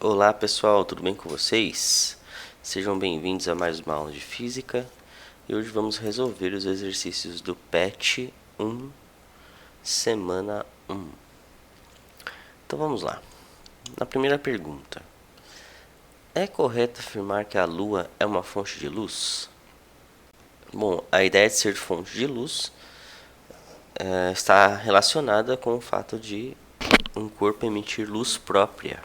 Olá pessoal, tudo bem com vocês? Sejam bem-vindos a mais uma aula de física e hoje vamos resolver os exercícios do PET 1, semana 1. Então vamos lá. Na primeira pergunta, é correto afirmar que a Lua é uma fonte de luz? Bom, a ideia de ser fonte de luz está relacionada com o fato de um corpo emitir luz própria.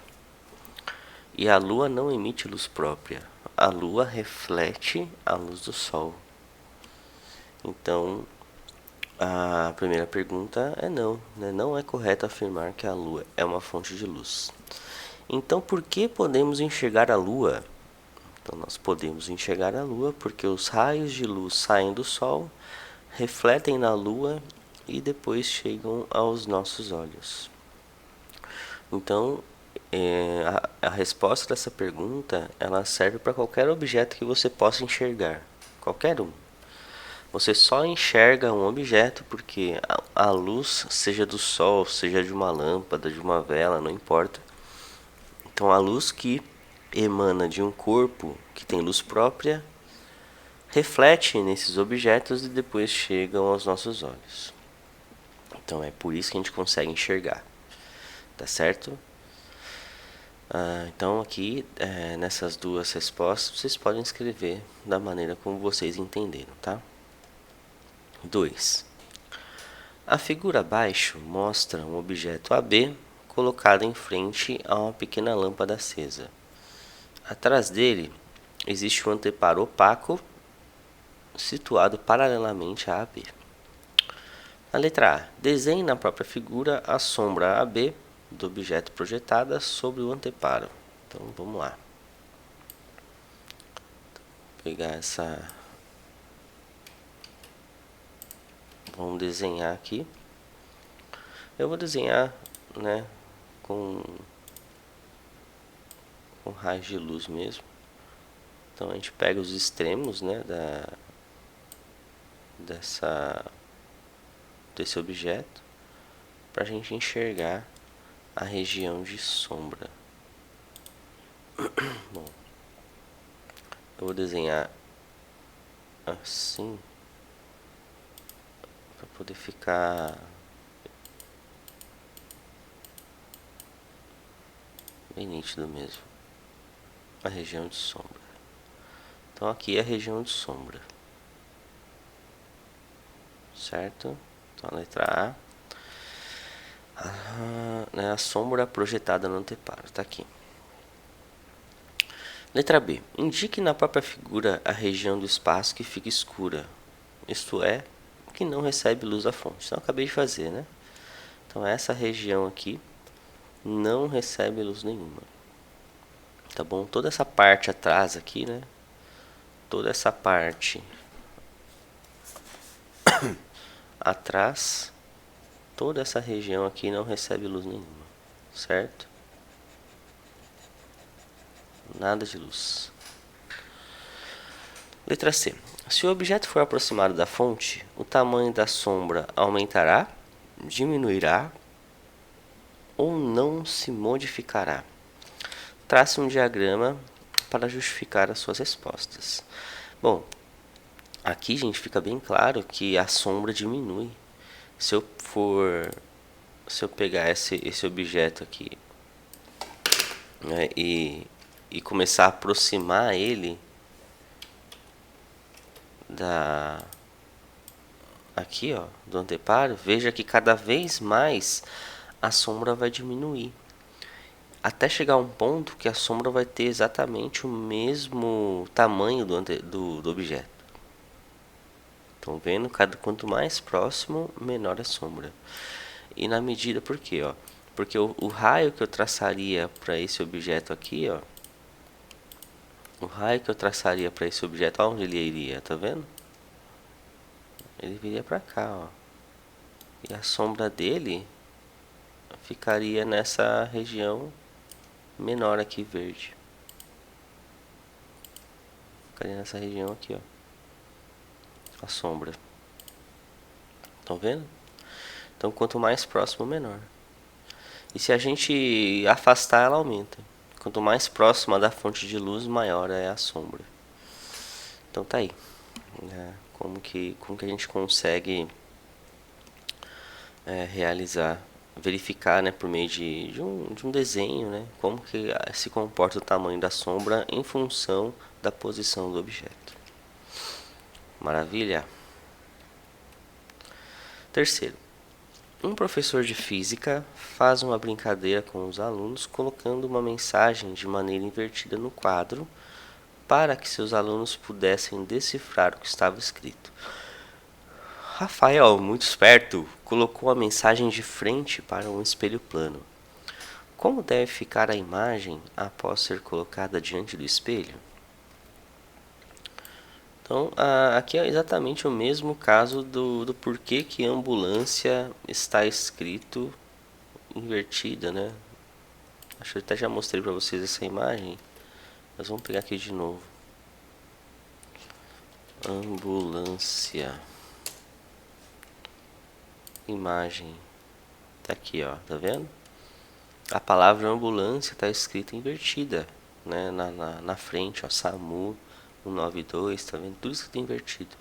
E a Lua não emite luz própria. A Lua reflete a luz do Sol. Então, a primeira pergunta é não, né? Não é correto afirmar que a Lua é uma fonte de luz. Então, por que podemos enxergar a Lua? Então, nós podemos enxergar a Lua porque os raios de luz saem do Sol, refletem na Lua e depois chegam aos nossos olhos. Então, a resposta dessa pergunta ela serve para qualquer objeto que você possa enxergar, qualquer um. Você só enxerga um objeto porque a luz, seja do sol, seja de uma lâmpada, de uma vela, não importa. Então a luz que emana de um corpo que tem luz própria reflete nesses objetos e depois chegam aos nossos olhos. Então é por isso que a gente consegue enxergar, tá certo? Então aqui nessas duas respostas vocês podem escrever da maneira como vocês entenderam, tá? 2. A figura abaixo mostra um objeto AB colocado em frente a uma pequena lâmpada acesa. Atrás dele existe um anteparo opaco situado paralelamente a AB. Na letra A, desenhe na própria figura a sombra AB do objeto projetada sobre o anteparo. Então vamos lá. Vou pegar essa. Vamos desenhar aqui. Eu vou desenhar, né, com raios de luz mesmo. Então a gente pega os extremos, né, desse objeto para a gente enxergar a região de sombra. Bom, eu vou desenhar assim para poder ficar bem nítido mesmo a região de sombra. Então aqui é a região de sombra, certo? Então a letra A, né, a sombra projetada no anteparo, está aqui. Letra B. Indique na própria figura a região do espaço que fica escura, isto é, que não recebe luz da fonte. Então eu acabei de fazer, né? Então essa região aqui não recebe luz nenhuma. Tá bom? Toda essa parte atrás aqui, né? Toda essa parte atrás, toda essa região aqui não recebe luz nenhuma, certo? Nada de luz. Letra C. Se o objeto for aproximado da fonte, o tamanho da sombra aumentará, diminuirá ou não se modificará. Trace um diagrama para justificar as suas respostas. Bom, aqui, gente, fica bem claro que a sombra diminui. Se eu pegar esse objeto aqui, né, e começar a aproximar ele aqui, ó, do anteparo, veja que cada vez mais a sombra vai diminuir. Até chegar a um ponto que a sombra vai ter exatamente o mesmo tamanho do objeto. Estão vendo? Quanto mais próximo, menor a sombra. E na medida, por quê? Ó? Porque o raio que eu traçaria para esse objeto aqui, ó, o raio que eu traçaria para esse objeto, aonde ele iria? Tá vendo? Ele viria para cá, ó. E a sombra dele ficaria nessa região menor aqui, verde. Ficaria nessa região aqui, ó. A sombra. Estão vendo? Então, quanto mais próximo, menor. E se a gente afastar, ela aumenta. Quanto mais próxima da fonte de luz, maior é a sombra. Então tá aí. Como que a gente consegue realizar, verificar, né, por meio de um desenho, né, como que se comporta o tamanho da sombra em função da posição do objeto. Maravilha? Terceiro, um professor de física faz uma brincadeira com os alunos colocando uma mensagem de maneira invertida no quadro para que seus alunos pudessem decifrar o que estava escrito. Rafael, muito esperto, colocou a mensagem de frente para um espelho plano. Como deve ficar a imagem após ser colocada diante do espelho? Então, aqui é exatamente o mesmo caso do porquê que ambulância está escrito invertida, né? Acho que eu até já mostrei para vocês essa imagem, mas vamos pegar aqui de novo. Ambulância. Imagem. Tá aqui, ó, tá vendo? A palavra ambulância está escrita invertida, né? Na frente, ó, SAMU 192, tá vendo? Tudo escrito invertido.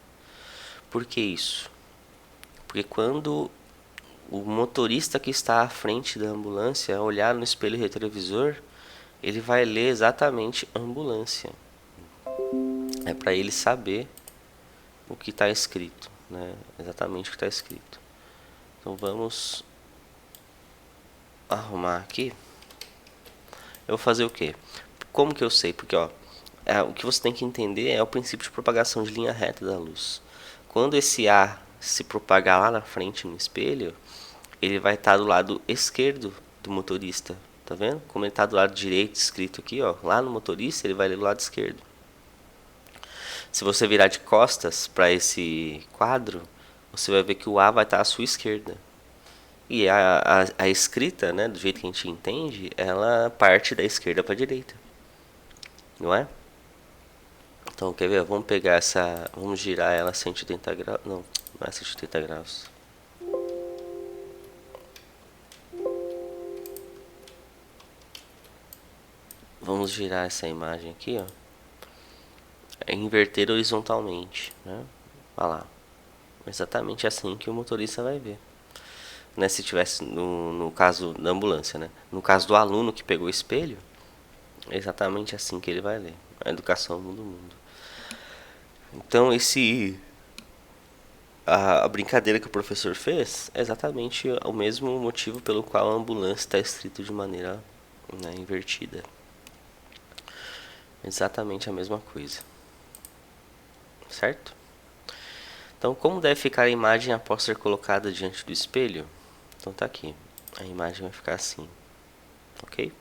Por que isso? Porque quando o motorista que está à frente da ambulância olhar no espelho retrovisor, ele vai ler exatamente ambulância. É para ele saber o que está escrito, né? Exatamente o que está escrito. Então vamos arrumar aqui. Eu vou fazer o quê? Como que eu sei? Porque ó, o que você tem que entender é o princípio de propagação de linha reta da luz. Quando esse A se propagar lá na frente no espelho, ele vai estar do lado esquerdo do motorista. Tá vendo? Como ele está do lado direito escrito aqui, ó, lá no motorista, ele vai ler do lado esquerdo. Se você virar de costas para esse quadro, você vai ver que o A vai estar à sua esquerda. E a escrita, né, do jeito que a gente entende, ela parte da esquerda para a direita. Não é? Então, quer ver? Vamos pegar essa... Vamos girar ela 180 graus. Não, não é 180 graus. Vamos girar essa imagem aqui, ó. É inverter horizontalmente, né? Olha lá. Exatamente assim que o motorista vai ver. Né, se tivesse no caso da ambulância, né? No caso do aluno que pegou o espelho, é exatamente assim que ele vai ler. A educação muda o mundo. Então a brincadeira que o professor fez é exatamente o mesmo motivo pelo qual a ambulância está escrito de maneira, né, invertida. Exatamente a mesma coisa. Certo? Então, como deve ficar a imagem após ser colocada diante do espelho? Então tá aqui. A imagem vai ficar assim. Ok?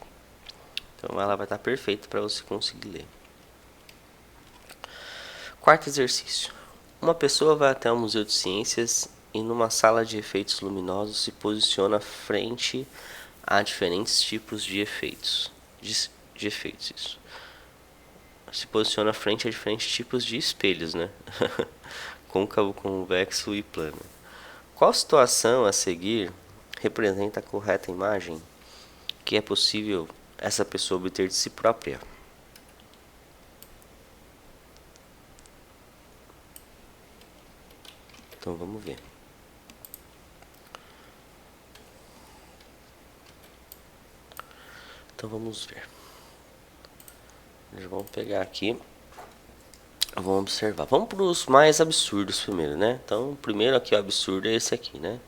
Então ela vai estar perfeita para você conseguir ler. Quarto exercício. Uma pessoa vai até o Museu de Ciências e numa sala de efeitos luminosos se posiciona frente a diferentes tipos de efeitos. De efeitos, isso. Se posiciona frente a diferentes tipos de espelhos, né? Côncavo, convexo e plano. Qual situação a seguir representa a correta imagem que é possível essa pessoa obter de si própria? Então vamos ver. Então vamos ver. Vamos pegar aqui. Vamos observar. Vamos para os mais absurdos primeiro, né? Então, o primeiro aqui, o absurdo é esse aqui, né?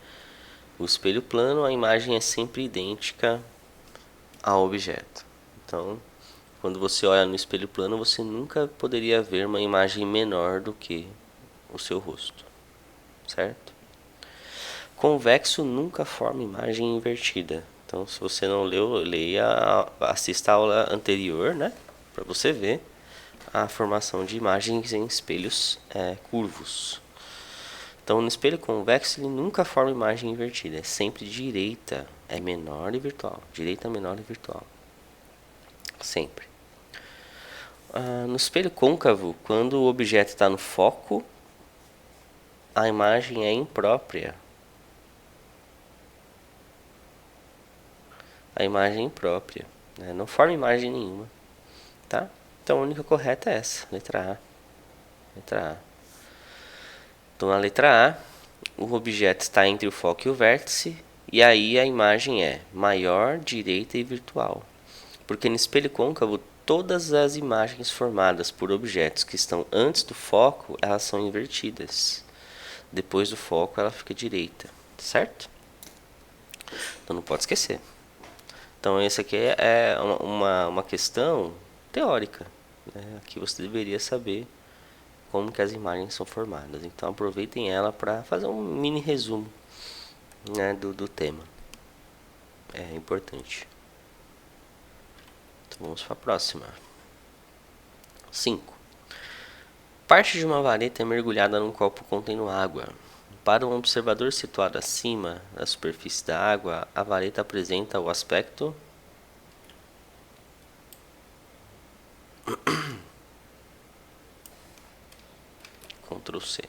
O espelho plano, a imagem é sempre idêntica ao objeto. Então, quando você olha no espelho plano, você nunca poderia ver uma imagem menor do que o seu rosto, certo? Convexo nunca forma imagem invertida. Então, se você não leu, leia, assista a aula anterior, né? Para você ver a formação de imagens em espelhos curvos. Então, no espelho convexo, ele nunca forma imagem invertida. É sempre direita, é menor e virtual. Direita, menor e virtual. Sempre. No espelho côncavo, quando o objeto está no foco, a imagem é imprópria. A imagem é imprópria. né? Não forma imagem nenhuma, tá? Então a única correta é essa, letra A. Letra A. Então na letra A, o objeto está entre o foco e o vértice, e aí a imagem é maior, direita e virtual. Porque no espelho côncavo, todas as imagens formadas por objetos que estão antes do foco, elas são invertidas. Depois do foco, ela fica direita, certo? Então não pode esquecer. Então essa aqui é uma questão teórica, né? Que você deveria saber como que as imagens são formadas. Então aproveitem ela para fazer um mini resumo, né, do tema. É importante. Então vamos para a próxima. 5. Parte de uma vareta é mergulhada num copo contendo água. Para um observador situado acima da superfície da água, a vareta apresenta o aspecto Ctrl C.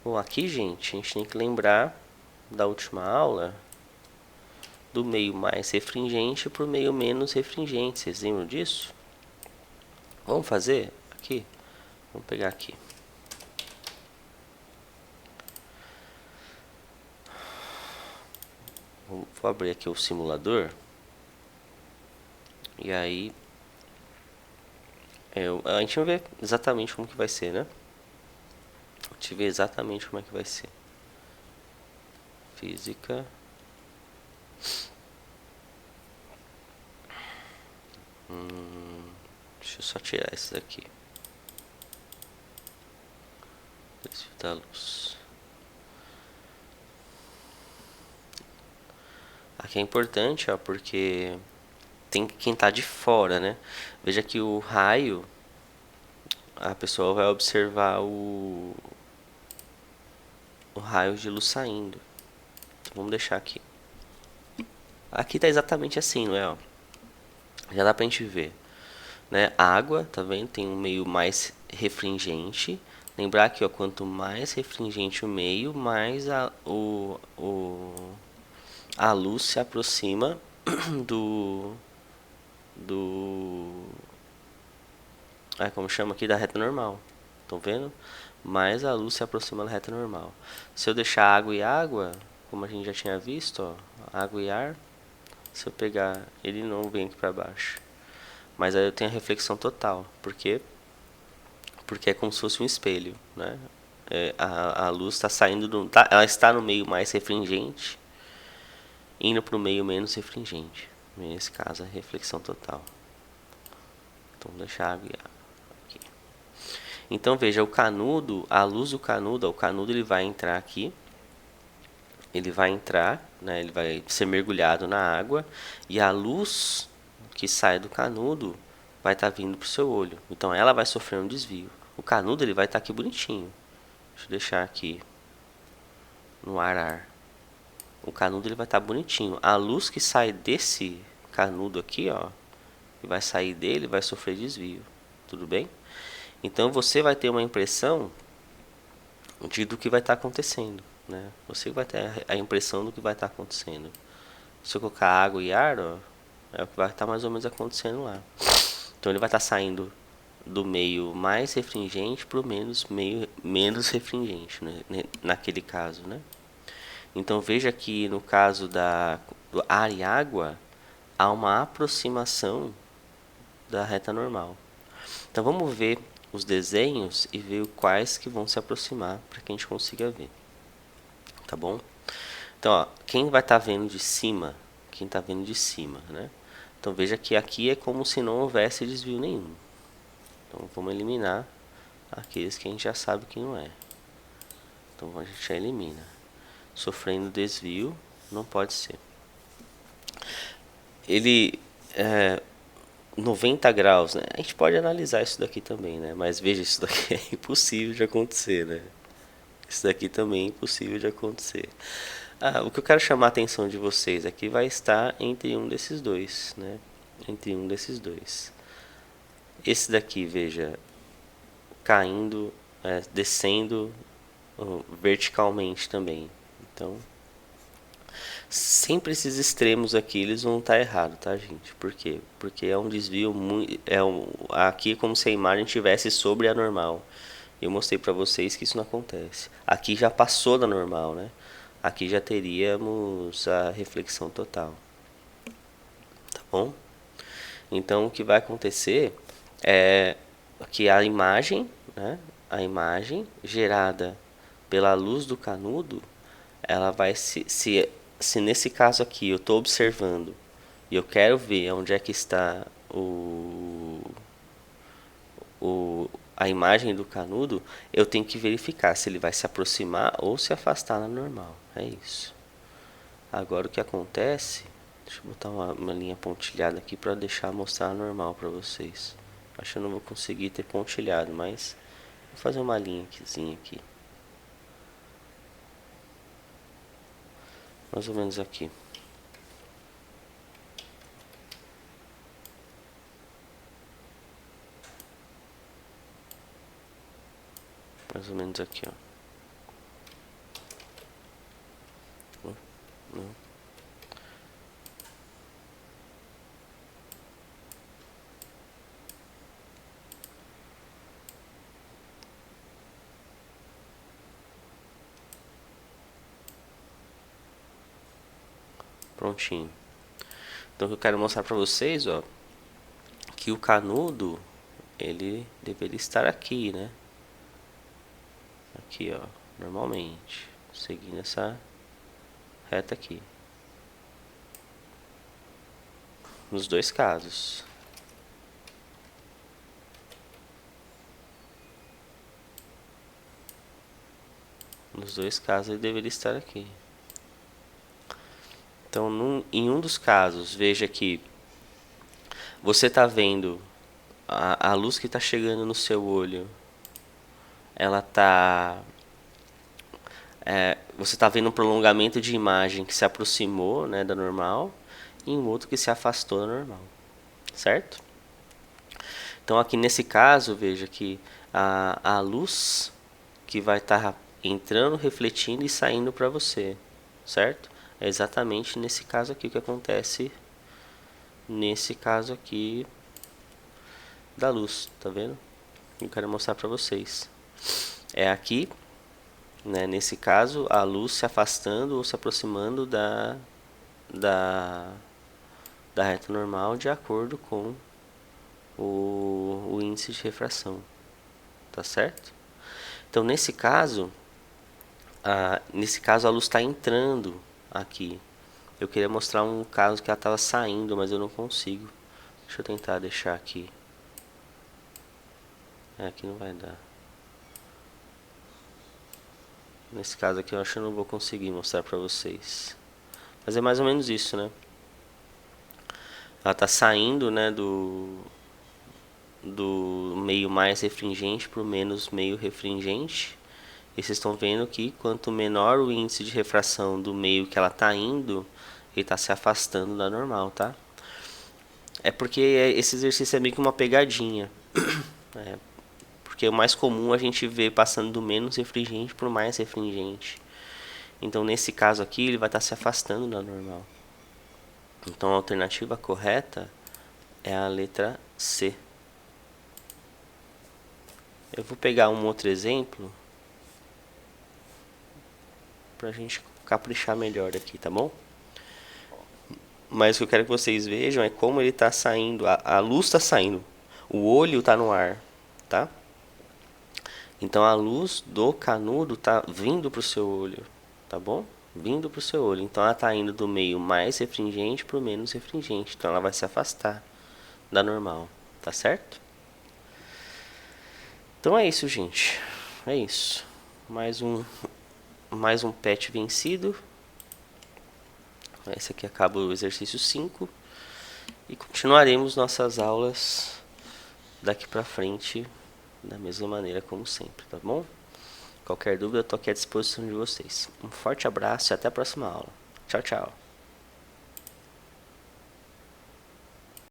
Bom, aqui, gente, a gente tem que lembrar da última aula do meio mais refringente para o meio menos refringente. Vocês lembram disso? Vamos fazer aqui? Vamos pegar aqui. Vou abrir aqui o simulador. E aí a gente vai ver exatamente como que vai ser, né? A gente vê exatamente como é que vai ser. Física. Deixa eu só tirar esse daqui. Desvio da luz. Aqui é importante, ó, porque tem quem tá de fora, né? Veja que o raio, a pessoa vai observar o raio de luz saindo. Então, vamos deixar aqui. Aqui tá exatamente assim, não é? Ó? Já dá pra gente ver, né? A água, tá vendo? Tem um meio mais refringente. Lembrar que, ó, quanto mais refringente o meio, mais a luz se aproxima do como chama aqui, da reta normal. Estão vendo? Mais a luz se aproxima da reta normal. Se eu deixar água e água, como a gente já tinha visto, ó, água e ar, se eu pegar, ele não vem aqui para baixo. Mas aí eu tenho a reflexão total. Por quê? Porque é como se fosse um espelho, né? A luz está saindo ela está no meio mais refringente, indo para o meio menos refringente. Nesse caso, a reflexão total. Então, vou deixar água e água aqui. Então, veja, o canudo, a luz do canudo, o canudo ele vai entrar aqui. Ele vai entrar, né, ele vai ser mergulhado na água. E a luz que sai do canudo vai estar vindo para o seu olho. Então, ela vai sofrer um desvio. O canudo ele vai estar aqui bonitinho. Deixa eu deixar aqui no arar. O canudo ele vai estar bonitinho. A luz que sai desse canudo aqui, ó, que vai sair dele, vai sofrer desvio. Tudo bem? Então você vai ter uma impressão do que vai estar acontecendo, né? Você vai ter a impressão do que vai estar acontecendo. Se eu colocar água e ar, ó, é o que vai estar mais ou menos acontecendo lá. Então ele vai estar saindo do meio mais refringente para o menos refringente, né? Naquele caso, né? Então veja que no caso do ar e água há uma aproximação da reta normal. Então vamos ver os desenhos e ver quais que vão se aproximar para que a gente consiga ver. Tá bom? Então, ó, quem vai estar vendo de cima? Quem está vendo de cima, né? Então veja que aqui é como se não houvesse desvio nenhum. Então vamos eliminar aqueles que a gente já sabe que não é. Então a gente já elimina. Sofrendo desvio, não pode ser. Ele 90 graus, né? A gente pode analisar isso daqui também, né? Mas veja, isso daqui é impossível de acontecer, né? Isso daqui também é impossível de acontecer. O que eu quero chamar a atenção de vocês aqui vai estar entre um desses dois, né? Entre um desses dois. Esse daqui, veja, caindo, descendo verticalmente também. Então, sempre esses extremos aqui, eles vão estar errados, tá, gente? Por quê? Porque é um desvio muito... aqui é como se a imagem estivesse sobre a normal. Eu mostrei para vocês que isso não acontece. Aqui já passou da normal, né? Aqui já teríamos a reflexão total. Tá bom? Então, o que vai acontecer é que a imagem, né? A imagem gerada pela luz do canudo, ela vai se nesse caso aqui eu estou observando e eu quero ver onde é que está a imagem do canudo, eu tenho que verificar se ele vai se aproximar ou se afastar na normal. É isso. Agora o que acontece, deixa eu botar uma linha pontilhada aqui para deixar mostrar a normal para vocês. Acho que eu não vou conseguir ter pontilhado, mas vou fazer uma linha aqui. Mais ou menos aqui. Mais ou menos aqui, ó. Prontinho. Então o que eu quero mostrar para vocês, ó, que o canudo ele deveria estar aqui, né? Aqui, ó, normalmente, seguindo essa reta aqui. Nos dois casos. Nos dois casos ele deveria estar aqui. Então, em um dos casos, veja que você está vendo a luz que está chegando no seu olho. Ela está... você está vendo um prolongamento de imagem que se aproximou, né, da normal. E um outro que se afastou da normal. Certo? Então, aqui nesse caso, veja que a luz que vai estar entrando, refletindo e saindo para você. Certo? É exatamente nesse caso aqui que acontece, nesse caso aqui da luz, tá vendo? Eu quero mostrar para vocês. É aqui, né, nesse caso, a luz se afastando ou se aproximando da reta normal de acordo com o índice de refração, tá certo? Então nesse caso a luz está entrando aqui. Eu queria mostrar um caso que ela estava saindo, mas eu não consigo. Deixa eu tentar deixar aqui. Aqui não vai dar. Nesse caso aqui eu acho que eu não vou conseguir mostrar pra vocês. Mas é mais ou menos isso, né? Ela está saindo, né, do meio mais refringente para o menos meio refringente. E vocês estão vendo que quanto menor o índice de refração do meio que ela está indo, ele está se afastando da normal, tá? É porque esse exercício é meio que uma pegadinha. Porque o mais comum a gente vê passando do menos refringente para o mais refringente. Então nesse caso aqui ele vai estar se afastando da normal. Então a alternativa correta é a letra C. Eu vou pegar um outro exemplo pra gente caprichar melhor aqui, tá bom? Mas o que eu quero que vocês vejam é como ele está saindo, a luz está saindo, o olho está no ar, tá? Então a luz do canudo está vindo para o seu olho, tá bom? Vindo para o seu olho. Então ela está indo do meio mais refringente para o menos refringente. Então ela vai se afastar da normal, tá certo? Então é isso, gente. É isso. Mais um PET vencido. Esse aqui acaba o exercício 5. E continuaremos nossas aulas daqui pra frente da mesma maneira como sempre, tá bom? Qualquer dúvida, eu tô aqui à disposição de vocês. Um forte abraço e até a próxima aula. Tchau, tchau.